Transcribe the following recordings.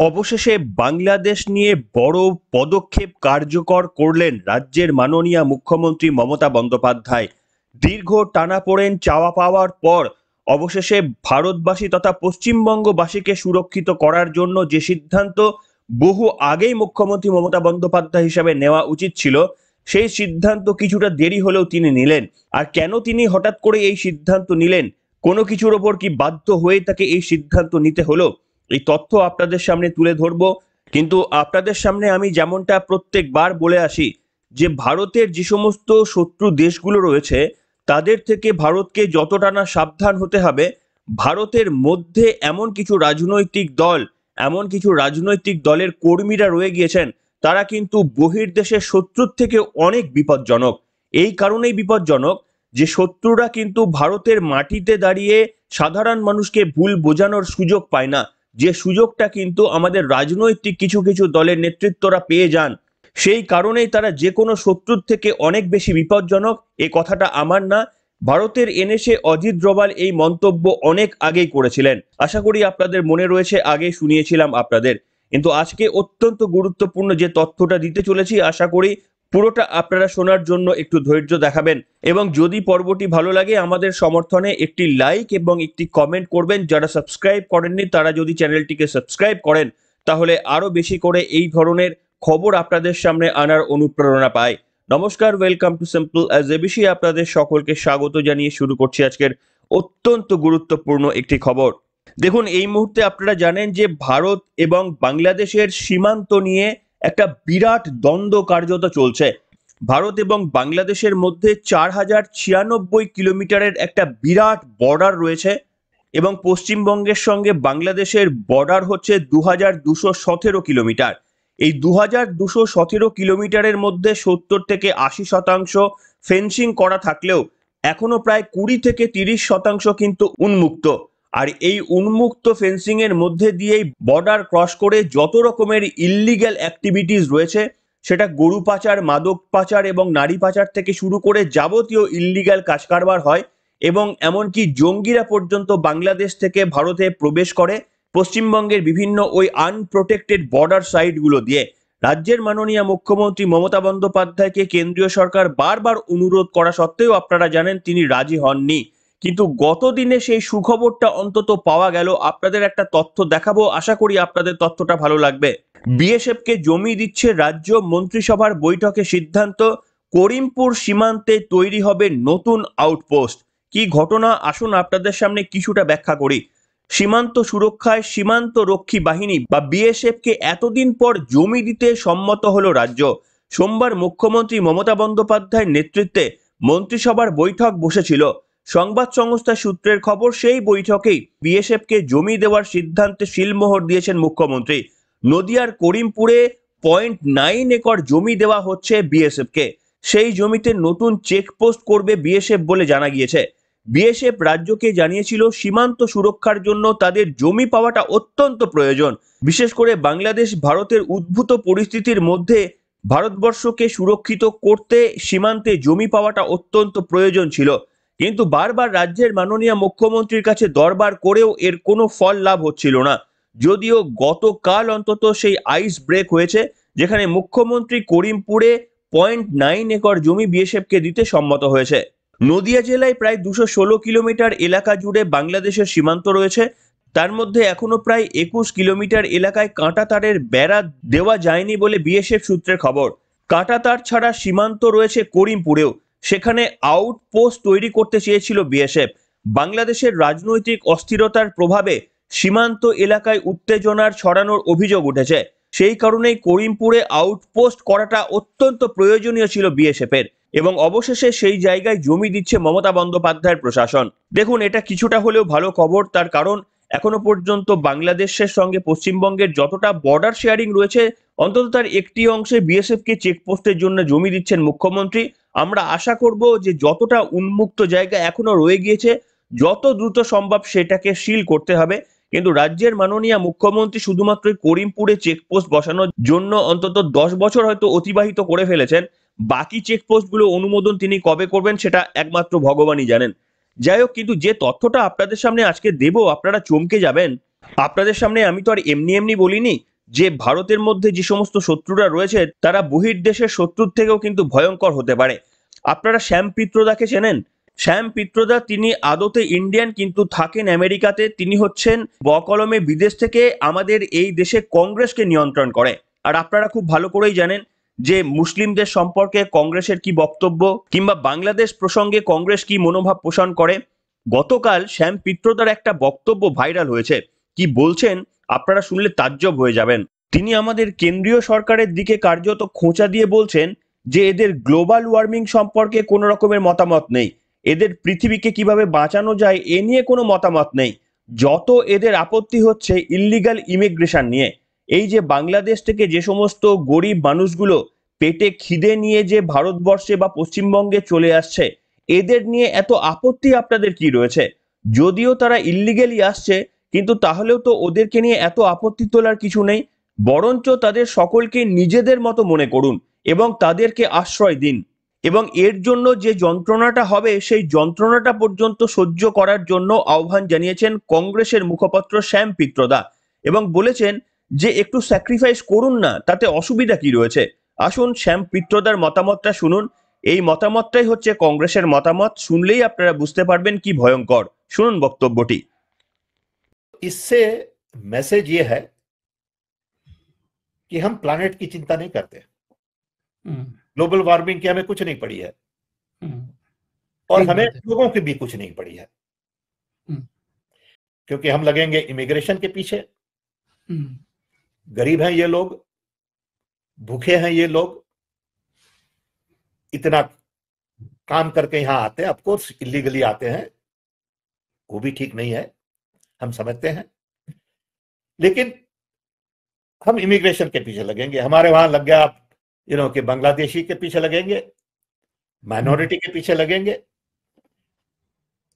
অবশেষে বাংলাদেশ নিয়ে বড় পদক্ষেপ কার্যকর করলেন রাজ্যের মাননীয় মুখ্যমন্ত্রী মমতা বন্দ্যোপাধ্যায়। দীর্ঘ টানাপোড়েন চাওয়া পাওয়ার পর অবশেষে ভারতবাসী তথা পশ্চিমবঙ্গবাসীকে সুরক্ষিত করার জন্য যে সিদ্ধান্ত বহু আগেই মুখ্যমন্ত্রী মমতা বন্দ্যোপাধ্যায় হিসাবে নেওয়া উচিত ছিল, সেই সিদ্ধান্ত কিছুটা দেরি হলেও তিনি নিলেন। আর কেন তিনি হঠাৎ করে এই সিদ্ধান্ত নিলেন, কোনো কিছুর ওপর কি বাধ্য হয়ে তাকে এই সিদ্ধান্ত নিতে হলো, এই তথ্য আপনাদের সামনে তুলে ধরবো। কিন্তু আপনাদের সামনে আমি যেমনটা প্রত্যেকবার বলে আসি, যে ভারতের যে সমস্ত শত্রু দেশগুলো রয়েছে তাদের থেকে ভারতকে যতটা না সাবধান হতে হবে, ভারতের মধ্যে এমন কিছু রাজনৈতিক দলের কর্মীরা রয়ে গিয়েছেন, তারা কিন্তু বহির্দেশের শত্রুর থেকে অনেক বিপজ্জনক। এই কারণেই বিপজ্জনক যে শত্রুরা কিন্তু ভারতের মাটিতে দাঁড়িয়ে সাধারণ মানুষকে ভুল বোঝানোর সুযোগ পায় না, যে সুযোগটা কিন্তু আমাদের রাজনৈতিক কিছু কিছু দলের নেতৃত্বরা পেয়ে যান। সেই কারণেই তারা যে কোনো শত্রুর থেকে অনেক বেশি বিপজ্জনক। এই কথাটা আমার না, ভারতের এনএসএ অজিত ডোভাল এই মন্তব্য অনেক আগেই করেছিলেন। আশা করি আপনাদের মনে রয়েছে, আগে শুনিয়েছিলাম আপনাদের। কিন্তু আজকে অত্যন্ত গুরুত্বপূর্ণ যে তথ্যটা দিতে চলেছি, আশা করি পুরোটা আপনারা শোনার জন্য একটু ধৈর্য দেখাবেন, এবং যদি পর্বটি ভালো লাগে আমাদের সমর্থনে একটি লাইক এবং একটি কমেন্ট করবেন। যারা সাবস্ক্রাইব করেননি তারা যদি চ্যানেলটিকে সাবস্ক্রাইব করেন, তাহলে আরো বেশি করে এই ধরনের খবর আপনাদের সামনে আনার অনুপ্রেরণা পায়। নমস্কার, welcome to simple as ABC. আপনাদের সকলকে স্বাগত জানিয়ে শুরু করছি আজকের অত্যন্ত গুরুত্বপূর্ণ একটি খবর। দেখুন, এই মুহূর্তে আপনারা জানেন যে ভারত এবং বাংলাদেশের সীমান্ত নিয়ে একটা বিরাট দ্বন্দ্ব কার্যত চলছে। ভারত এবং বাংলাদেশের মধ্যে 4096 কিলোমিটারের একটা বিরাট বর্ডার রয়েছে, এবং পশ্চিমবঙ্গের সঙ্গে বাংলাদেশের বর্ডার হচ্ছে 2217 কিলোমিটার। এই 2217 কিলোমিটারের মধ্যে 70 থেকে 80% ফেন্সিং করা থাকলেও এখনো প্রায় 20 থেকে 30% কিন্তু উন্মুক্ত। আর এই উন্মুক্ত ফেন্সিং এর মধ্যে দিয়েই বর্ডার ক্রস করে যত রকমের ইল্লিগ্যাল অ্যাক্টিভিটিস রয়েছে, সেটা গরু পাচার, মাদক পাচার এবং নারী পাচার থেকে শুরু করে যাবতীয় ইল্লিগ্যাল কাজ কারবার হয়, এবং এমনকি জঙ্গিরা পর্যন্ত বাংলাদেশ থেকে ভারতে প্রবেশ করে পশ্চিমবঙ্গের বিভিন্ন ওই আনপ্রোটেক্টেড বর্ডার সাইটগুলো দিয়ে। রাজ্যের মাননীয় মুখ্যমন্ত্রী মমতা বন্দ্যোপাধ্যায়কে কেন্দ্রীয় সরকার বারবার অনুরোধ করা সত্ত্বেও আপনারা জানেন তিনি রাজি হননি। কিন্তু গতদিনে সেই সুখবরটা অন্তত পাওয়া গেল। আপনাদের একটা তথ্য দেখাবো, আশা করি আপনাদের তথ্যটা ভালো লাগবে। বিএসএফ কে জমি দিচ্ছে রাজ্য, মন্ত্রিসভার বৈঠকে সিদ্ধান্ত, করিমপুর সীমান্তে তৈরি হবে নতুন আউটপোস্ট। কি ঘটনা, আসুন আপনাদের সামনে কিছুটা ব্যাখ্যা করি। সীমান্ত সুরক্ষায় সীমান্ত রক্ষী বাহিনী বা বিএসএফ কে এতদিন পর জমি দিতে সম্মত হলো রাজ্য। সোমবার মুখ্যমন্ত্রী মমতা বন্দ্যোপাধ্যায়ের নেতৃত্বে মন্ত্রিসভার বৈঠক বসেছিল। সংবাদ সংস্থা সূত্রের খবর, সেই বৈঠকেই বিএসএফ কে জমি দেওয়ার সিদ্ধান্তে সিলমোহর দিয়েছেন মুখ্যমন্ত্রী। নদিয়ার করিমপুরে 0.9 একর জমি দেওয়া হচ্ছে বিএসএফ কে। সেই জমিতে নতুন চেকপোস্ট করবে বিএসএফ বলে জানা গিয়েছে। বিএসএফ রাজ্যকে জানিয়েছিল সীমান্ত সুরক্ষার জন্য তাদের জমি পাওয়াটা অত্যন্ত প্রয়োজন। বিশেষ করে বাংলাদেশ ভারতের উদ্ভূত পরিস্থিতির মধ্যে ভারতবর্ষকে সুরক্ষিত করতে সীমান্তে জমি পাওয়াটা অত্যন্ত প্রয়োজন ছিল। কিন্তু বারবার রাজ্যের মাননীয় মুখ্যমন্ত্রীর কাছে দরবার করেও এর কোনো ফল লাভ হচ্ছিল না। যদিও গতকাল অন্তত সেই আইস ব্রেক হয়েছে, যেখানে মুখ্যমন্ত্রী করিমপুরে 0.9 একর জমি বিএসএফ কে দিতে সম্মত হয়েছে। নদিয়া জেলায় প্রায় 216 কিলোমিটার এলাকা জুড়ে বাংলাদেশের সীমান্ত রয়েছে। তার মধ্যে এখনো প্রায় 21 কিলোমিটার এলাকায় কাঁটাতারের বেড়া দেওয়া যায়নি বলে বিএসএফ সূত্রের খবর। কাঁটাতার ছাড়া সীমান্ত রয়েছে করিমপুরেও, সেখানে আউটপোস্ট তৈরি করতে চেয়েছিল বিএসএফ। বাংলাদেশের রাজনৈতিক অস্থিরতার প্রভাবে সীমান্ত এলাকায় উত্তেজনার ছড়ানোর অভিযোগ উঠেছে। সেই কারণেই করিমপুরে আউটপোস্ট করাটা অত্যন্ত প্রয়োজনীয় ছিল বিএসএফ এর, এবং অবশেষে সেই জায়গায় জমি দিচ্ছে মমতা বন্দ্যোপাধ্যায়ের প্রশাসন। দেখুন, এটা কিছুটা হলেও ভালো খবর, তার কারণ এখনো পর্যন্ত বাংলাদেশের সঙ্গে পশ্চিমবঙ্গের যতটা বর্ডার শেয়ারিং রয়েছে, অন্তত তার একটি অংশে বিএসএফ কে চেকপোস্টের জন্য জমি দিচ্ছেন মুখ্যমন্ত্রী। আমরা আশা করব যে যতটা উন্মুক্ত জায়গা এখনো রয়ে গিয়েছে, যত দ্রুত সম্ভব সেটাকে সিল করতে হবে। কিন্তু রাজ্যের মাননীয় মুখ্যমন্ত্রী শুধুমাত্র করিমপুরে চেকপোস্ট বসানোর জন্য অন্তত 10 বছর হয়তো অতিবাহিত করে ফেলেছেন। বাকি চেকপোস্টগুলো অনুমোদন তিনি কবে করবেন সেটা একমাত্র ভগবানই জানেন। যাই হোক, কিন্তু যে তথ্যটা আপনাদের সামনে আজকে দেব, আপনারা চমকে যাবেন। আপনাদের সামনে আমি তো আর এমনি এমনি বলিনি, যে ভারতের মধ্যে যে সমস্ত শত্রুরা রয়েছে তারা বহির্দেশের শত্রুর থেকেও কিন্তু ভয়ঙ্কর হতে পারে। আপনারা শ্যাম পিত্রদাকে চেনেন? শ্যাম পিত্রদা তিনি আদতে ইন্ডিয়ান কিন্তু থাকেন আমেরিকাতে। তিনি হচ্ছেন বকলমে বিদেশ থেকে আমাদের এই দেশে কংগ্রেসকে নিয়ন্ত্রণ করে। আর আপনারা খুব ভালো করেই জানেন যে মুসলিমদের সম্পর্কে কংগ্রেসের কি বক্তব্য, কিংবা বাংলাদেশ প্রসঙ্গে কংগ্রেস কি মনোভাব পোষণ করে। গতকাল শ্যাম পিত্রদার একটা বক্তব্য ভাইরাল হয়েছে। কি বলছেন আপনারা শুনলে তাজ্জব হয়ে যাবেন। তিনি আমাদের কেন্দ্রীয় সরকারের দিকে কার্যত খোঁচা দিয়ে বলছেন যে এদের গ্লোবাল ওয়ার্মিং সম্পর্কে কোনো রকমের মতামত নেই, এদের পৃথিবীকে কিভাবে বাঁচানো যায় এ নিয়ে কোনো মতামত নেই। যত এদের আপত্তি হচ্ছে ইল্লিগাল ইমিগ্রেশন নিয়ে। এই যে বাংলাদেশ থেকে যে সমস্ত গরিব মানুষগুলো পেটে খিদে নিয়ে যে ভারতবর্ষে বা পশ্চিমবঙ্গে চলে আসছে, এদের নিয়ে এত আপত্তি আপনাদের কি রয়েছে? যদিও তারা ইল্লিগালি আসছে, কিন্তু তাহলেও তো ওদেরকে নিয়ে এত আপত্তি তোলার কিছু নেই। বরঞ্চ তাদের সকলকে নিজেদের মতো মনে করুন এবং তাদেরকে আশ্রয় দিন, এবং এর জন্য যে যন্ত্রণাটা হবে সেই যন্ত্রণাটা পর্যন্ত সহ্য করার জন্য আহ্বান জানিয়েছেন কংগ্রেসের মুখপাত্র শ্যাম পিত্রদা, এবং বলেছেন যে একটু স্যাক্রিফাইস করুন না, তাতে অসুবিধা কি রয়েছে। আসুন শ্যাম পিত্রদার মতামতটা শুনুন। এই মতামতটাই হচ্ছে কংগ্রেসের মতামত। শুনলেই আপনারা বুঝতে পারবেন কি ভয়ঙ্কর। শুনুন বক্তব্যটি। इससे मैसेज ये है कि हम प्लैनेट की चिंता नहीं करते, ग्लोबल वार्मिंग की हमें कुछ नहीं पड़ी है, और हमें लोगों की भी कुछ नहीं पड़ी है, क्योंकि हम लगेंगे इमिग्रेशन के पीछे। गरीब हैं ये लोग, भूखे हैं ये लोग, इतना काम करके यहां आते हैं, ऑफकोर्स इलीगली आते हैं, वो भी ठीक नहीं है, हम समझते हैं, लेकिन हम इमिग्रेशन के पीछे लगेंगे। हमारे वहां लग गया आप कि बांग्लादेशी के पीछे लगेंगे, माइनॉरिटी के पीछे लगेंगे,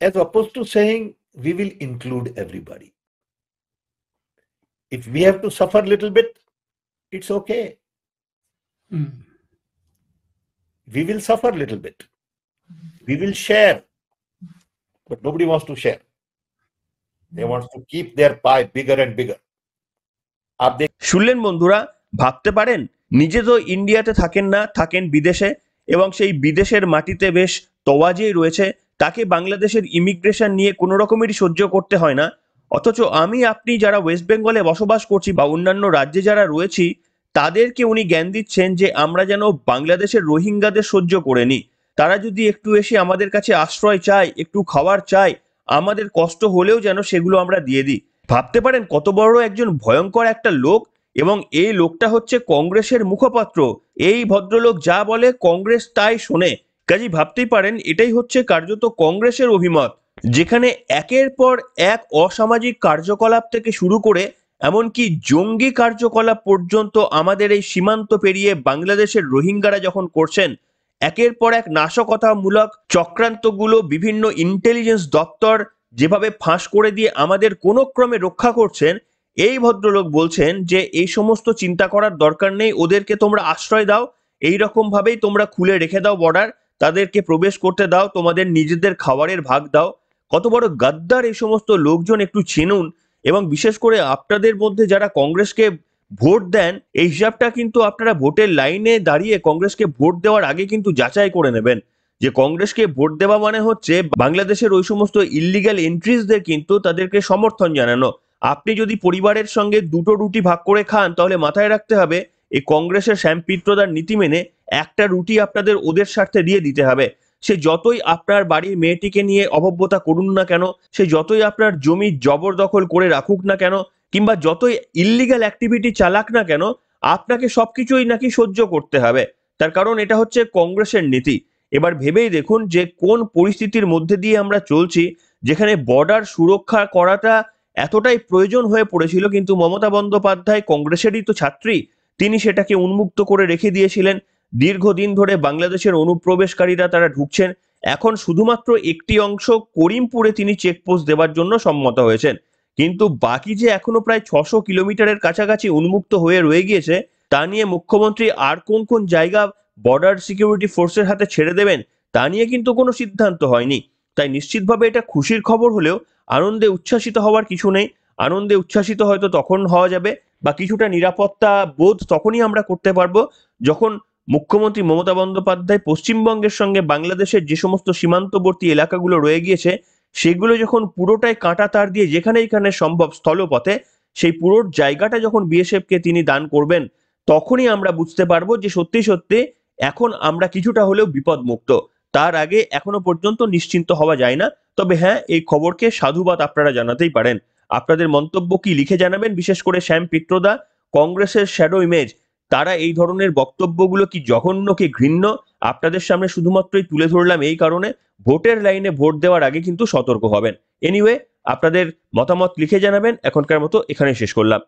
as opposed to saying we will include everybody. If we have to suffer a little bit, it's okay. We will suffer a little bit. We will share, but nobody wants to share. They want to keep their pie bigger and bigger. শুনলেন বন্ধুরা? ভাবতে পারেন, নিজে তো ইন্ডিয়াতে থাকেন না, থাকেন বিদেশে, এবং সেই বিদেশের মাটিতে বেশ তওয়াজেই রয়েছে, তাকে বাংলাদেশের ইমিগ্রেশন নিয়ে কোনো রকমেরই সহ্য করতে হয় না। অথচ আমি আপনি যারা ওয়েস্ট বেঙ্গলে বসবাস করছি বা অন্যান্য রাজ্যে যারা রয়েছি, তাদেরকে উনি জ্ঞান দিচ্ছেন যে আমরা যেন বাংলাদেশের রোহিঙ্গাদের সহ্য করে নিই। তারা যদি একটু এসে আমাদের কাছে আশ্রয় চায়, একটু খাবার চায়, আমাদের কষ্ট হলেও যেন সেগুলো আমরা দিয়ে দিই। ভাবতে পারেন কত বড় একজন ভয়ঙ্কর একটা লোক, এবং এই লোকটা হচ্ছে কংগ্রেসের মুখপাত্র। এই ভদ্রলোক যা বলে কংগ্রেস তাই শোনে। কাজেই ভাবতেই পারেন এটাই হচ্ছে কার্যত কংগ্রেসের অভিমত, যেখানে একের পর এক অসামাজিক কার্যকলাপ থেকে শুরু করে এমনকি জঙ্গি কার্যকলাপ পর্যন্ত আমাদের এই সীমান্ত পেরিয়ে বাংলাদেশের রোহিঙ্গারা যখন করছেন, একের পর এক নাশকতামূলক চক্রান্তগুলো বিভিন্ন ইন্টেলিজেন্স দপ্তর যেভাবে ফাঁস করে দিয়ে আমাদের কোনো ক্রমে রক্ষা করছেন, এই ভদ্রলোক বলছেন যে এই সমস্ত চিন্তা করার দরকার নেই, ওদেরকে তোমরা আশ্রয় দাও, এই রকম ভাবেই তোমরা খুলে রেখে দাও বর্ডার, তাদেরকে প্রবেশ করতে দাও, তোমাদের নিজেদের খাবারের ভাগ দাও। কত বড় গাদ্দার এই সমস্ত লোকজন একটু চিনুন, এবং বিশেষ করে আপনাদের মধ্যে যারা কংগ্রেসকে ভোট দেন, এই হিসাবটা কিন্তু আপনারা ভোটের লাইনে দাঁড়িয়ে কংগ্রেসকে ভোট দেওয়ার আগে কিন্তু যাচাই করে নেবেন, যে কংগ্রেসকে ভোট দেওয়া মানে হচ্ছে বাংলাদেশের ওই সমস্ত ইল্লিগাল এন্ট্রিজদের কিন্তু তাদেরকে সমর্থন জানানো। আপনি যদি পরিবারের সঙ্গে দুটো রুটি ভাগ করে খান, তাহলে মাথায় রাখতে হবে এই কংগ্রেসের শ্যাম পিত্রদার নীতি মেনে একটা রুটি আপনাদের ওদের স্বার্থে দিয়ে দিতে হবে। সে যতই আপনার বাড়ির মেয়েটিকে নিয়ে অভব্যতা করুন না কেন, সে যতই আপনার জমি জবরদখল করে রাখুক না কেন, কিংবা যতই ইল্লিগাল অ্যাক্টিভিটি চালাক না কেন, আপনাকে সবকিছুই নাকি সহ্য করতে হবে। তার কারণ এটা হচ্ছে কংগ্রেসের নীতি। এবার ভেবেই দেখুন যে কোন পরিস্থিতির মধ্যে দিয়ে আমরা চলছি, যেখানে বর্ডার সুরক্ষা করাটা এতটাই প্রয়োজন হয়ে পড়েছিল, কিন্তু মমতা বন্দ্যোপাধ্যায় কংগ্রেসেরই তো ছাত্রী, তিনি সেটাকে উন্মুক্ত করে রেখে দিয়েছিলেন। দীর্ঘদিন ধরে বাংলাদেশের অনুপ্রবেশকারীরা তারা ঢুকছেন, এখন শুধুমাত্র একটি অংশ করিমপুরে তিনি চেকপোস্ট দেওয়ার জন্য সম্মত হয়েছেন, কিন্তু বাকি যে এখনো প্রায় 600 কিলোমিটারের কাছাকাছি উন্মুক্ত হয়ে রয়ে গিয়েছে, তা নিয়ে মুখ্যমন্ত্রী আর কোন কোন জায়গা বর্ডার সিকিউরিটি ফোর্সের হাতে ছেড়ে দেবেন তা নিয়ে কিন্তু কোনো সিদ্ধান্ত হয়নি। তাই নিশ্চিতভাবে এটা খুশির খবর হলেও আনন্দে উচ্ছ্বাসিত হওয়ার কিছু নেই। আনন্দে উচ্ছ্বাসিত হয়তো তখন হওয়া যাবে বা কিছুটা নিরাপত্তা বোধ তখনই আমরা করতে পারবো যখন মুখ্যমন্ত্রী মমতা বন্দ্যোপাধ্যায় পশ্চিমবঙ্গের সঙ্গে বাংলাদেশের যে সমস্ত সীমান্তবর্তী এলাকাগুলো রয়ে গিয়েছে সেগুলো যখন পুরোটাই কাঁটা তার দিয়ে যেখানে এখানে সম্ভব স্থলপথে সেই পুরো জায়গাটা যখন বিএসএফ কে তিনি দান করবেন, তখনই আমরা বুঝতে পারবো যে সত্যি সত্যি এখন আমরা কিছুটা হলেও বিপদমুক্ত। তার আগে এখনো পর্যন্ত নিশ্চিন্ত হওয়া যায় না। তবে হ্যাঁ, এই খবরকে সাধুবাদ আপনারা জানাতেই পারেন। আপনাদের মন্তব্য কি লিখে জানাবেন, বিশেষ করে শ্যাম পিত্রদা, কংগ্রেসের শ্যাডো ইমেজ, তারা এই ধরনের বক্তব্যগুলো কি জঘন্য কি ঘৃণ্য আপনাদের সামনে শুধুমাত্রই তুলে ধরলাম এই কারণে ভোটের লাইনে ভোট দেওয়ার আগে কিন্তু সতর্ক হবেন। এনিওয়ে, আপনাদের মতামত লিখে জানাবেন। এখনকার মতো এখানে শেষ করলাম।